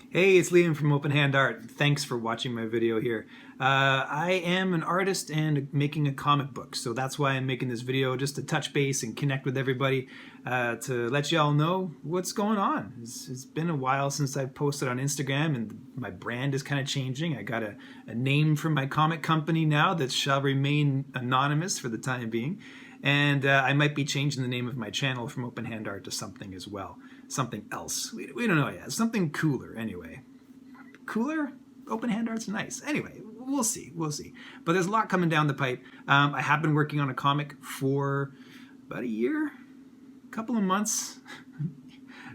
Hey, it's Liam from Open Hand Art. Thanks for watching my video here. I am an artist and making a comic book, so that's why I'm making this video, just to touch base and connect with everybody, to let y'all know what's going on. It's been a while since I've posted on Instagram, and my brand is kind of changing. I got a name for my comic company now that shall remain anonymous for the time being. And I might be changing the name of my channel from Open Hand Art to something as well. Something else. We don't know yet. Something cooler, anyway. Cooler? Open Hand Art's nice. Anyway, we'll see. We'll see. But there's a lot coming down the pipe. I have been working on a comic for about a year? A couple of months?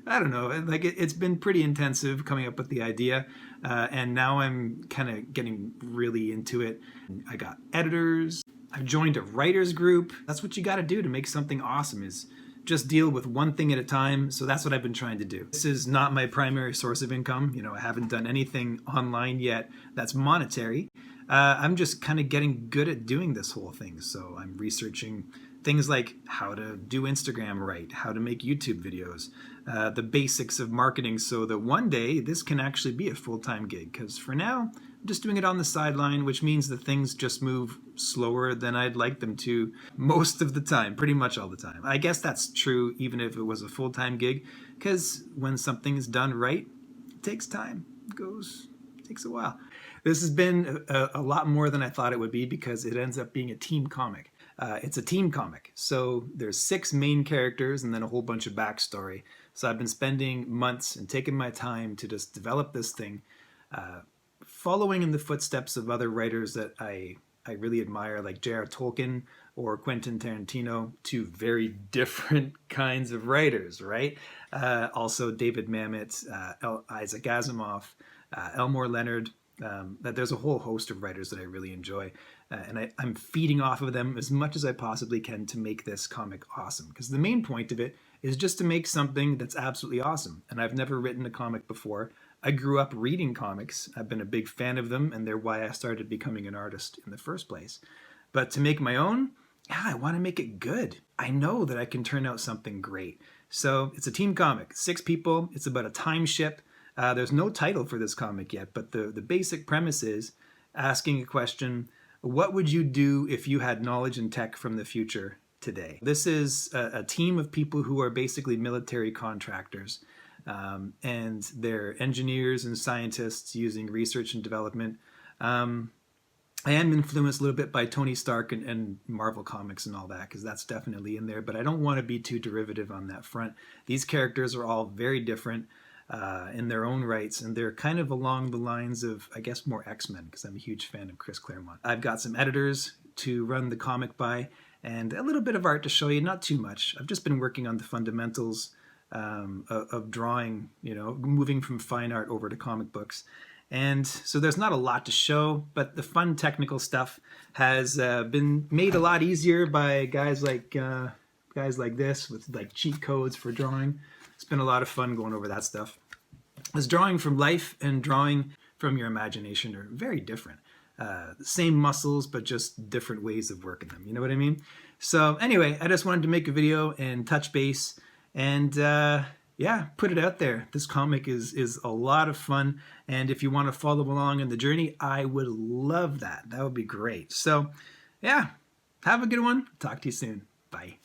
I don't know. Like it's been pretty intensive coming up with the idea. And now I'm kind of getting really into it. I got editors. I've joined a writer's group. That's what you got to do to make something awesome, is just deal with one thing at a time. So that's what I've been trying to do. This is not my primary source of income. You know, I haven't done anything online yet that's monetary. I'm just kind of getting good at doing this whole thing. So I'm researching things like how to do Instagram right, how to make YouTube videos, the basics of marketing, so that one day this can actually be a full-time gig. Because for now, I'm just doing it on the sideline, which means that things just move slower than I'd like them to most of the time, pretty much all the time. I guess that's true even if it was a full-time gig, because when something is done right, it takes time. It takes a while. This has been a lot more than I thought it would be, because it ends up being a team comic. It's a team comic, so there's 6 main characters and then a whole bunch of backstory. So I've been spending months and taking my time to just develop this thing, following in the footsteps of other writers that I really admire, like J.R. Tolkien or Quentin Tarantino, 2 very different kinds of writers, right? Also David Mamet, Isaac Asimov, Elmore Leonard. That there's a whole host of writers that I really enjoy, and I'm feeding off of them as much as I possibly can to make this comic awesome, because the main point of it is just to make something that's absolutely awesome. And I've never written a comic before. I grew up reading comics. I've been a big fan of them, and they're why I started becoming an artist in the first place. But to make my own, yeah, I want to make it good. I know that I can turn out something great. So it's a team comic, 6 people. It's about a time ship. There's no title for this comic yet, but the basic premise is asking a question: what would you do if you had knowledge and tech from the future today? This is a team of people who are basically military contractors, and they're engineers and scientists using research and development. I am influenced a little bit by Tony Stark and Marvel Comics and all that, because that's definitely in there, but I don't want to be too derivative on that front. These characters are all very different in their own rights, and they're kind of along the lines of, I guess, more X-Men, because I'm a huge fan of Chris Claremont. I've got some editors to run the comic by, and a little bit of art to show you, not too much. I've just been working on the fundamentals of drawing, you know, moving from fine art over to comic books. And so there's not a lot to show, but the fun technical stuff has been made a lot easier by guys like this, with like cheat codes for drawing. It's been a lot of fun going over that stuff. As drawing from life and drawing from your imagination are very different. The same muscles, but just different ways of working them. You know what I mean? So anyway, I just wanted to make a video and touch base, and yeah, put it out there. This comic is a lot of fun, and if you want to follow along in the journey, I would love that. That would be great. So yeah, have a good one. Talk to you soon. Bye.